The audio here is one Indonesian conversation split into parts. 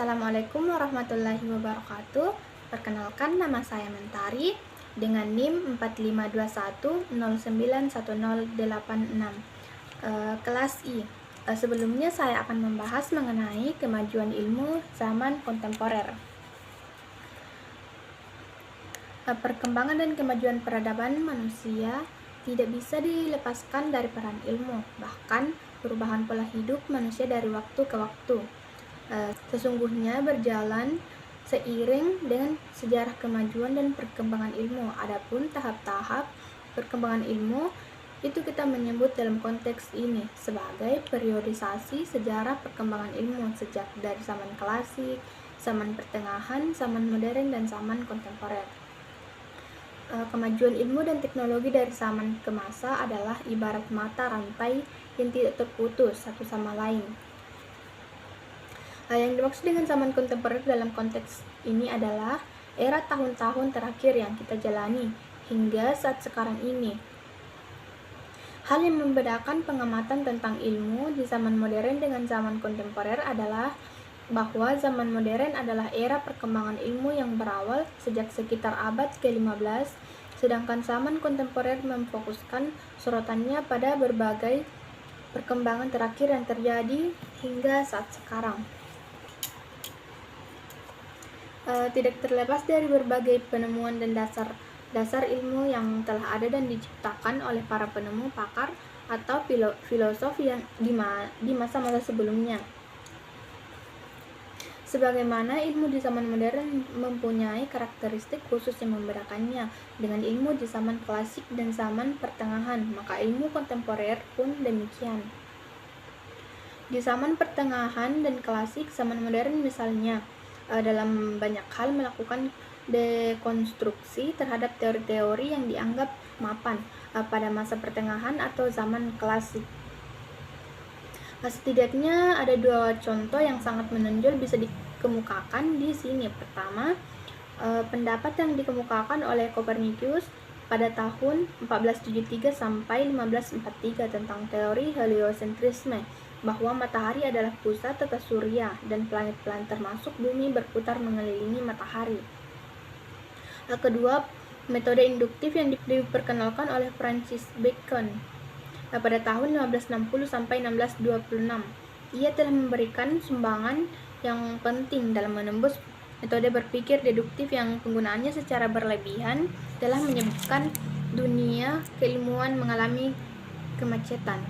Assalamualaikum warahmatullahi wabarakatuh. Perkenalkan, nama saya Mentari dengan NIM 4521091086, kelas I. Sebelumnya saya akan membahas mengenai kemajuan ilmu zaman kontemporer. Perkembangan dan kemajuan peradaban manusia tidak bisa dilepaskan dari peran ilmu, bahkan perubahan pola hidup manusia dari waktu ke waktu sesungguhnya berjalan seiring dengan sejarah kemajuan dan perkembangan ilmu. Adapun tahap-tahap perkembangan ilmu itu kita menyebut dalam konteks ini sebagai periodisasi sejarah perkembangan ilmu sejak dari zaman klasik, zaman pertengahan, zaman modern, dan zaman kontemporer. Kemajuan ilmu dan teknologi dari zaman ke masa adalah ibarat mata rantai yang tidak terputus satu sama lain. Yang dimaksud dengan zaman kontemporer dalam konteks ini adalah era tahun-tahun terakhir yang kita jalani hingga saat sekarang ini. Hal yang membedakan pengamatan tentang ilmu di zaman modern dengan zaman kontemporer adalah bahwa zaman modern adalah era perkembangan ilmu yang berawal sejak sekitar abad ke-15, sedangkan zaman kontemporer memfokuskan sorotannya pada berbagai perkembangan terakhir yang terjadi hingga saat sekarang. Tidak terlepas dari berbagai penemuan dan dasar ilmu yang telah ada dan diciptakan oleh para penemu, pakar, atau filosof yang di masa-masa sebelumnya. Sebagaimana ilmu di zaman modern mempunyai karakteristik khusus yang membedakannya dengan ilmu di zaman klasik dan zaman pertengahan, maka ilmu kontemporer pun demikian. Di zaman pertengahan dan klasik, zaman modern misalnya, dalam banyak hal melakukan dekonstruksi terhadap teori-teori yang dianggap mapan pada masa pertengahan atau zaman klasik. Setidaknya ada dua contoh yang sangat menonjol bisa dikemukakan di sini. Pertama, pendapat yang dikemukakan oleh Copernicus pada tahun 1473 sampai 1543 tentang teori heliocentrisme, bahwa matahari adalah pusat tata surya dan planet-planet termasuk bumi berputar mengelilingi matahari. Kedua, metode induktif yang diperkenalkan oleh Francis Bacon pada tahun 1560 sampai 1626. Ia telah memberikan sumbangan yang penting dalam menembus metode berpikir deduktif yang penggunaannya secara berlebihan telah menyebabkan dunia keilmuan mengalami kemacetan.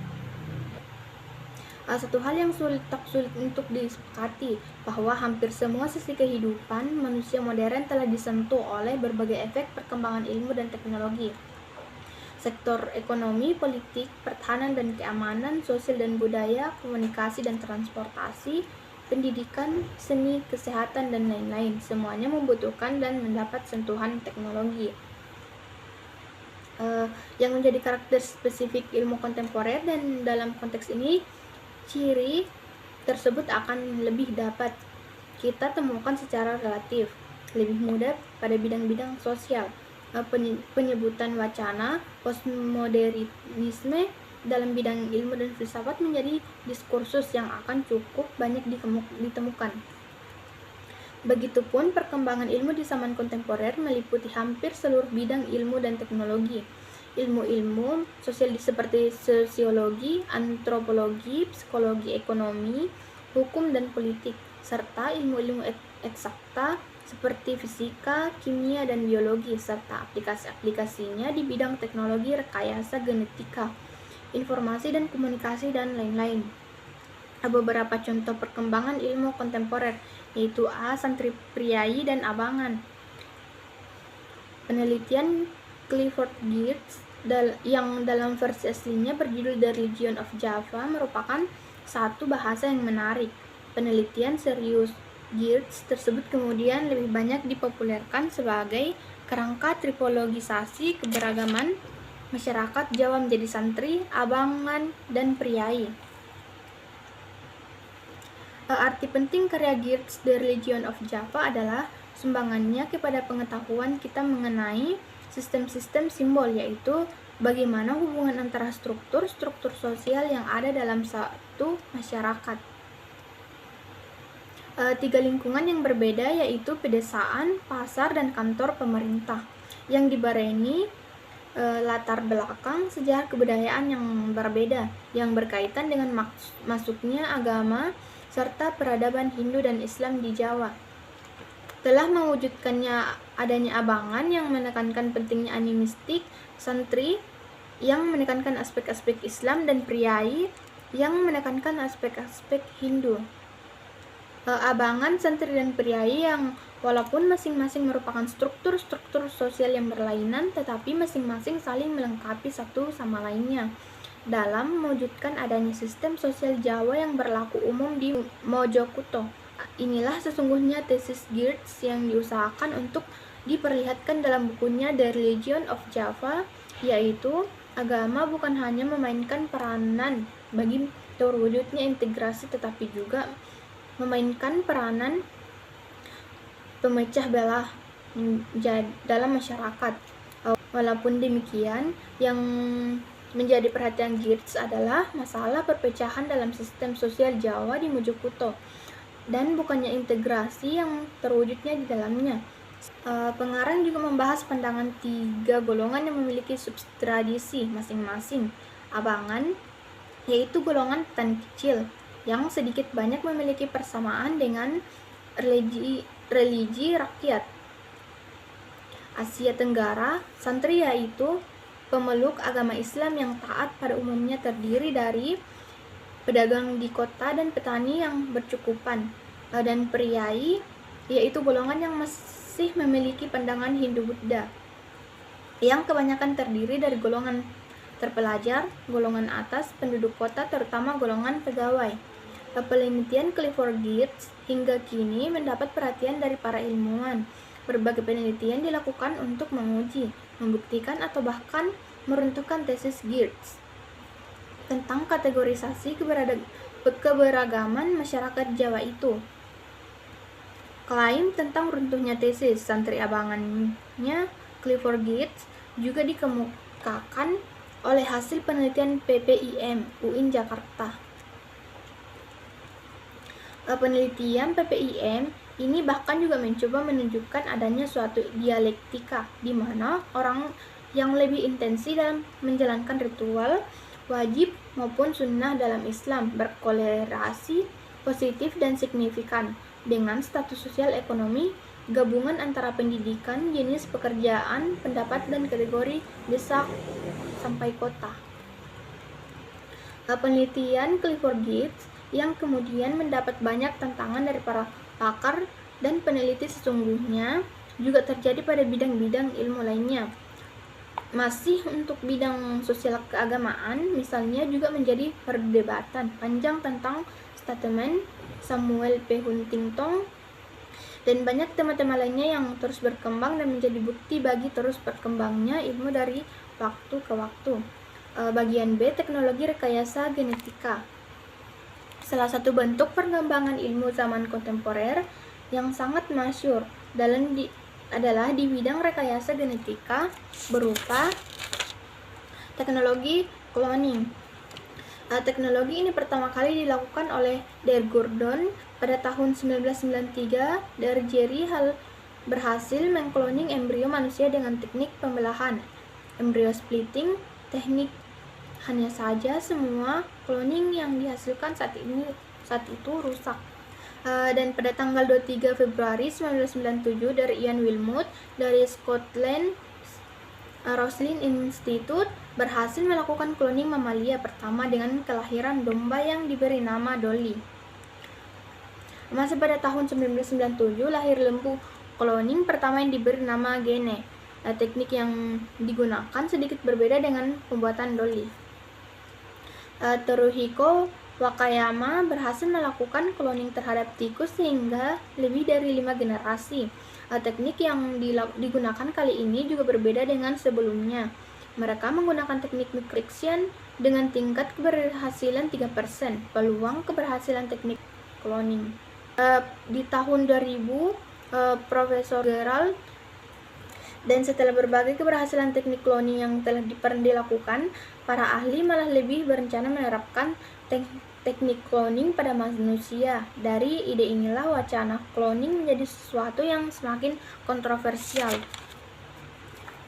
Satu hal yang tak sulit untuk disepakati, bahwa hampir semua sisi kehidupan manusia modern telah disentuh oleh berbagai efek perkembangan ilmu dan teknologi. Sektor ekonomi, politik, pertahanan dan keamanan, sosial dan budaya, komunikasi dan transportasi, pendidikan, seni, kesehatan, dan lain-lain, semuanya membutuhkan dan mendapat sentuhan teknologi. Yang menjadi karakter spesifik ilmu kontemporer, dan dalam konteks ini ciri tersebut akan lebih dapat kita temukan secara relatif, lebih mudah pada bidang-bidang sosial. Penyebutan wacana postmodernisme dalam bidang ilmu dan filsafat menjadi diskursus yang akan cukup banyak ditemukan. Begitupun perkembangan ilmu di zaman kontemporer meliputi hampir seluruh bidang ilmu dan teknologi. Ilmu-ilmu sosial seperti sosiologi, antropologi, psikologi, ekonomi, hukum, dan politik, serta ilmu-ilmu eksakta seperti fisika, kimia, dan biologi, serta aplikasi-aplikasinya di bidang teknologi, rekayasa, genetika, informasi dan komunikasi, dan lain-lain. Beberapa contoh perkembangan ilmu kontemporer yaitu Santri Priai dan Abangan. Penelitian Clifford Geertz yang dalam versi aslinya berjudul The Religion of Java merupakan satu bahasa yang menarik. Penelitian serius Geertz tersebut kemudian lebih banyak dipopulerkan sebagai kerangka tripologisasi keberagaman masyarakat Jawa menjadi santri, abangan, dan priai. Arti penting karya Geertz The Religion of Java adalah sumbangannya kepada pengetahuan kita mengenai sistem-sistem simbol, yaitu bagaimana hubungan antara struktur-struktur sosial yang ada dalam satu masyarakat. Tiga lingkungan yang berbeda, yaitu pedesaan, pasar, dan kantor pemerintah, yang dibarengi latar belakang sejarah kebudayaan yang berbeda, yang berkaitan dengan masuknya agama serta peradaban Hindu dan Islam di Jawa. Telah mewujudkannya adanya abangan yang menekankan pentingnya animistik, santri yang menekankan aspek-aspek Islam, dan priai yang menekankan aspek-aspek Hindu. Abangan, santri, dan priai yang walaupun masing-masing merupakan struktur-struktur sosial yang berlainan, tetapi masing-masing saling melengkapi satu sama lainnya dalam mewujudkan adanya sistem sosial Jawa yang berlaku umum di Mojokuto. Inilah sesungguhnya tesis Geertz yang diusahakan untuk diperlihatkan dalam bukunya The Religion of Java, yaitu agama bukan hanya memainkan peranan bagi terwujudnya integrasi, tetapi juga memainkan peranan pemecah belah dalam masyarakat. Walaupun demikian, yang menjadi perhatian Geertz adalah masalah perpecahan dalam sistem sosial Jawa di Mojokuto, dan bukannya integrasi yang terwujudnya di dalamnya. Pengarang juga membahas pandangan tiga golongan yang memiliki subtradisi masing-masing. Abangan, yaitu golongan petani kecil, yang sedikit banyak memiliki persamaan dengan religi rakyat. Asia Tenggara, santri yaitu pemeluk agama Islam yang taat pada umumnya terdiri dari pedagang di kota dan petani yang bercukupan. Dan priai, yaitu golongan yang masih memiliki pandangan Hindu-Buddha, yang kebanyakan terdiri dari golongan terpelajar, golongan atas, penduduk kota, terutama golongan pegawai. Penelitian Clifford Geertz hingga kini mendapat perhatian dari para ilmuwan. Berbagai penelitian dilakukan untuk menguji, membuktikan, atau bahkan meruntuhkan tesis Geertz tentang kategorisasi keberagaman masyarakat Jawa itu. Klaim tentang runtuhnya tesis santri abangannya Clifford Geertz juga dikemukakan oleh hasil penelitian PPIM UIN Jakarta. Penelitian PPIM ini bahkan juga mencoba menunjukkan adanya suatu dialektika di mana orang yang lebih intensi dalam menjalankan ritual wajib maupun sunnah dalam Islam berkorelasi positif dan signifikan dengan status sosial ekonomi, gabungan antara pendidikan, jenis pekerjaan, pendapat, dan kategori desa sampai kota. Penelitian Clifford Geertz yang kemudian mendapat banyak tantangan dari para pakar dan peneliti sesungguhnya juga terjadi pada bidang-bidang ilmu lainnya. Masih untuk bidang sosial keagamaan, misalnya, juga menjadi perdebatan panjang tentang statement Samuel P. Huntington dan banyak tema-tema lainnya yang terus berkembang dan menjadi bukti bagi terus berkembangnya ilmu dari waktu ke waktu. Bagian B, teknologi rekayasa genetika. Salah satu bentuk perkembangan ilmu zaman kontemporer yang sangat masyhur adalah di bidang rekayasa genetika berupa teknologi cloning. Teknologi ini pertama kali dilakukan oleh Der Gordon pada tahun 1993. Der Jerry berhasil mengkloning embrio manusia dengan teknik pembelahan, embryo splitting, teknik. Hanya saja semua cloning yang dihasilkan saat itu rusak. Dan pada tanggal 23 Februari 1997 dari Ian Wilmut dari Scotland Roslin Institute berhasil melakukan cloning mamalia pertama dengan kelahiran domba yang diberi nama Dolly. Masih pada tahun 1997 lahir lembu cloning pertama yang diberi nama Gene. Teknik yang digunakan sedikit berbeda dengan pembuatan Dolly. Teruhiko Wakayama berhasil melakukan cloning terhadap tikus sehingga lebih dari 5 generasi. Teknik yang digunakan kali ini juga berbeda dengan sebelumnya. Mereka menggunakan teknik microsection dengan tingkat keberhasilan 3%. Peluang keberhasilan teknik cloning. Di tahun 2000, Profesor Gerald dan setelah berbagai keberhasilan teknik cloning yang telah dilakukan, para ahli malah lebih berencana menerapkan teknik cloning pada manusia. Dari ide inilah wacana cloning menjadi sesuatu yang semakin kontroversial.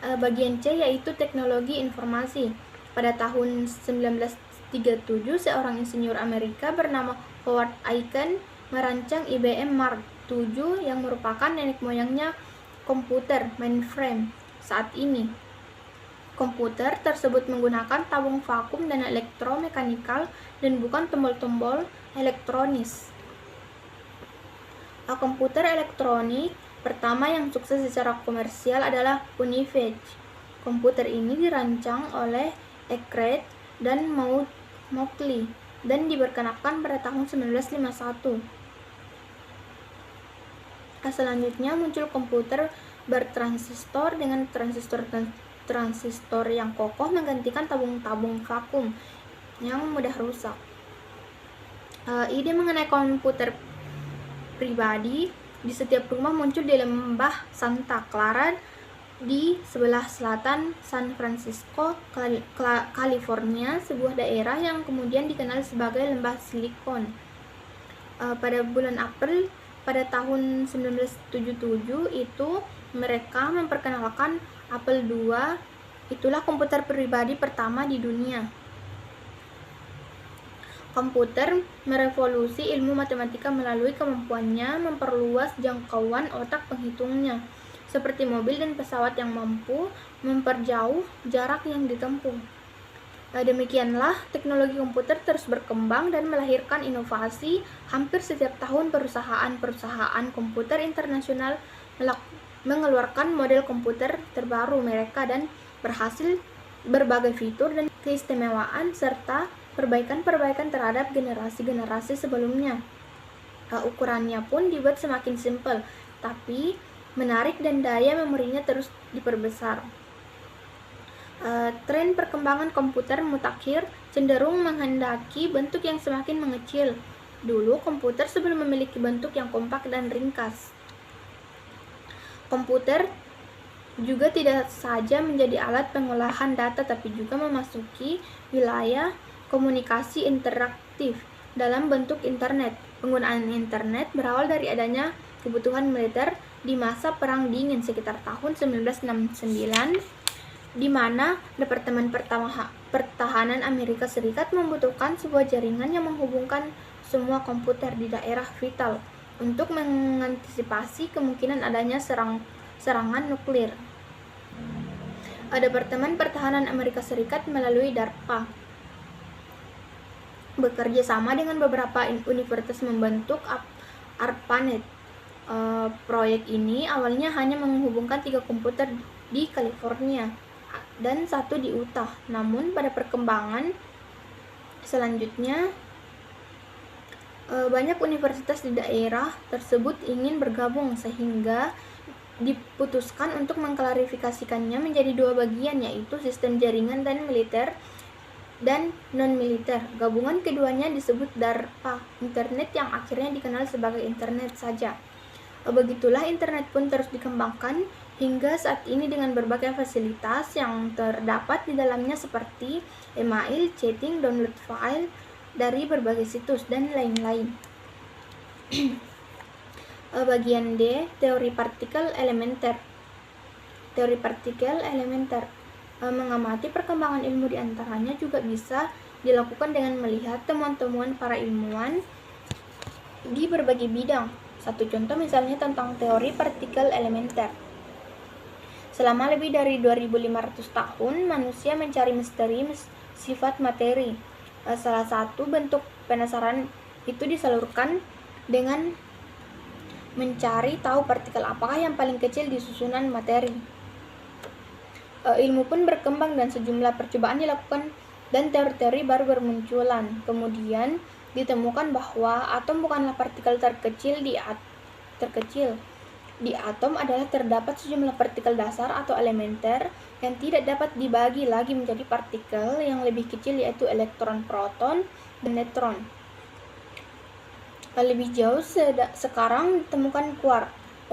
Bagian C yaitu teknologi informasi. Pada tahun 1937, seorang insinyur Amerika bernama Howard Aiken merancang IBM Mark VII yang merupakan nenek moyangnya komputer mainframe saat ini. Komputer tersebut menggunakan tabung vakum dan elektromekanikal dan bukan tombol-tombol elektronis. Komputer elektronik pertama yang sukses secara komersial adalah Univage. Komputer ini dirancang oleh Eckert dan Mauchly dan diperkenalkan pada tahun 1951. Selanjutnya muncul komputer bertransistor dengan transistor yang kokoh menggantikan tabung-tabung vakum yang mudah rusak. Ide mengenai komputer pribadi di setiap rumah muncul di lembah Santa Clara di sebelah selatan San Francisco, California, sebuah daerah yang kemudian dikenal sebagai lembah Silikon. Pada bulan April pada tahun 1977 itu mereka memperkenalkan Apple II. Itulah komputer pribadi pertama di dunia. Komputer merevolusi ilmu matematika melalui kemampuannya memperluas jangkauan otak penghitungnya, seperti mobil dan pesawat yang mampu memperjauh jarak yang ditempuh. Demikianlah teknologi komputer terus berkembang dan melahirkan inovasi. Hampir setiap tahun perusahaan-perusahaan komputer internasional mengeluarkan model komputer terbaru mereka dan berhasil berbagai fitur dan keistimewaan serta perbaikan-perbaikan terhadap generasi-generasi sebelumnya. Ukurannya pun dibuat semakin simpel, tapi menarik dan daya memorinya terus diperbesar. Tren perkembangan komputer mutakhir cenderung menghendaki bentuk yang semakin mengecil. Dulu komputer sebelum memiliki bentuk yang kompak dan ringkas. Komputer juga tidak saja menjadi alat pengolahan data, tapi juga memasuki wilayah komunikasi interaktif dalam bentuk internet. Penggunaan internet berawal dari adanya kebutuhan militer di masa Perang Dingin sekitar tahun 1969, di mana Departemen Pertahanan Amerika Serikat membutuhkan sebuah jaringan yang menghubungkan semua komputer di daerah vital untuk mengantisipasi kemungkinan adanya serangan nuklir. Departemen Pertahanan Amerika Serikat melalui DARPA bekerja sama dengan beberapa universitas membentuk ARPANET. Proyek ini awalnya hanya menghubungkan 3 komputer di California dan 1 di Utah. Namun pada perkembangan selanjutnya banyak universitas di daerah tersebut ingin bergabung sehingga diputuskan untuk mengklarifikasikannya menjadi 2 bagian, yaitu sistem jaringan dan militer dan non-militer. Gabungan keduanya disebut DARPA, internet yang akhirnya dikenal sebagai internet saja. Begitulah internet pun terus dikembangkan hingga saat ini dengan berbagai fasilitas yang terdapat di dalamnya seperti email, chatting, download file dari berbagai situs, dan lain-lain. Bagian D, teori partikel elementer. Teori partikel elementer mengamati perkembangan ilmu di antaranya juga bisa dilakukan dengan melihat temuan-temuan para ilmuwan di berbagai bidang. Satu contoh misalnya tentang teori partikel elementer. Selama lebih dari 2500 tahun, manusia mencari misteri sifat materi. Salah satu bentuk penasaran itu disalurkan dengan mencari tahu partikel apakah yang paling kecil di susunan materi. Ilmu pun berkembang dan sejumlah percobaan dilakukan dan teori-teori baru bermunculan. Kemudian ditemukan bahwa atom bukanlah partikel terkecil. Di atom adalah terdapat sejumlah partikel dasar atau elementer yang tidak dapat dibagi lagi menjadi partikel yang lebih kecil, yaitu elektron, proton, dan neutron. Lebih jauh sekarang ditemukan quark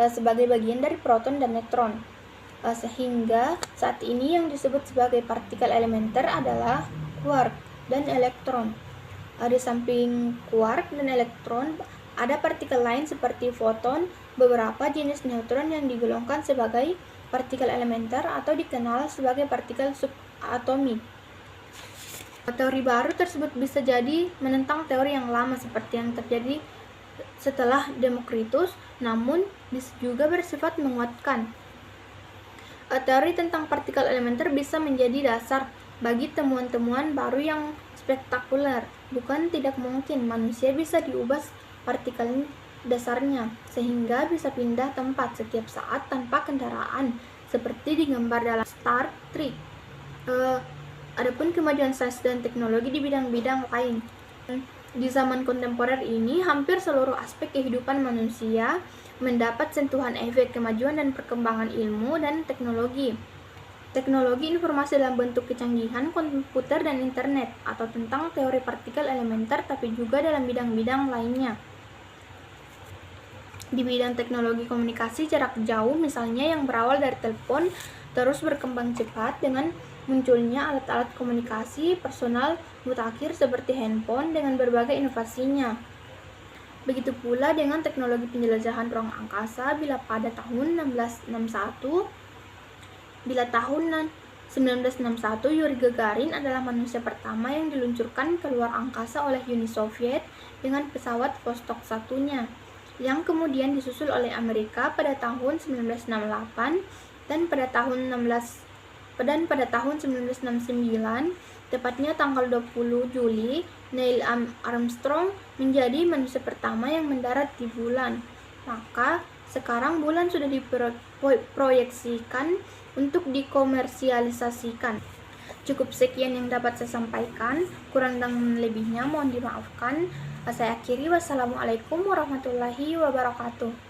sebagai bagian dari proton dan neutron. Sehingga saat ini yang disebut sebagai partikel elementer adalah quark dan elektron. Di samping quark dan elektron, ada partikel lain seperti foton, beberapa jenis neutron yang digolongkan sebagai partikel elementer atau dikenal sebagai partikel subatomik. Teori baru tersebut bisa jadi menentang teori yang lama seperti yang terjadi setelah Demokritus, namun bisa juga bersifat menguatkan. Teori tentang partikel elementer bisa menjadi dasar bagi temuan-temuan baru yang spektakuler. Bukan tidak mungkin manusia bisa diubah partikel dasarnya sehingga bisa pindah tempat setiap saat tanpa kendaraan seperti digambar dalam Star Trek. Adapun kemajuan sains dan teknologi di bidang-bidang lain. Di zaman kontemporer ini, hampir seluruh aspek kehidupan manusia mendapat sentuhan efek kemajuan dan perkembangan ilmu dan teknologi. Teknologi informasi dalam bentuk kecanggihan komputer dan internet, atau tentang teori partikel elementer, tapi juga dalam bidang-bidang lainnya. Di bidang teknologi komunikasi jarak jauh, misalnya yang berawal dari telepon, terus berkembang cepat dengan munculnya alat-alat komunikasi personal mutakhir seperti handphone dengan berbagai inovasinya. Begitu pula dengan teknologi penjelajahan ruang angkasa bila tahun 1961 Yuri Gagarin adalah manusia pertama yang diluncurkan ke luar angkasa oleh Uni Soviet dengan pesawat Vostok 1-nya, yang kemudian disusul oleh Amerika pada tahun 1968 dan pada tahun 1969, tepatnya tanggal 20 Juli, Neil Armstrong menjadi manusia pertama yang mendarat di bulan. Maka sekarang bulan sudah diproyeksikan untuk dikomersialisasikan. Cukup sekian yang dapat saya sampaikan, kurang dan lebihnya mohon dimaafkan. Saya akhiri, wassalamualaikum warahmatullahi wabarakatuh.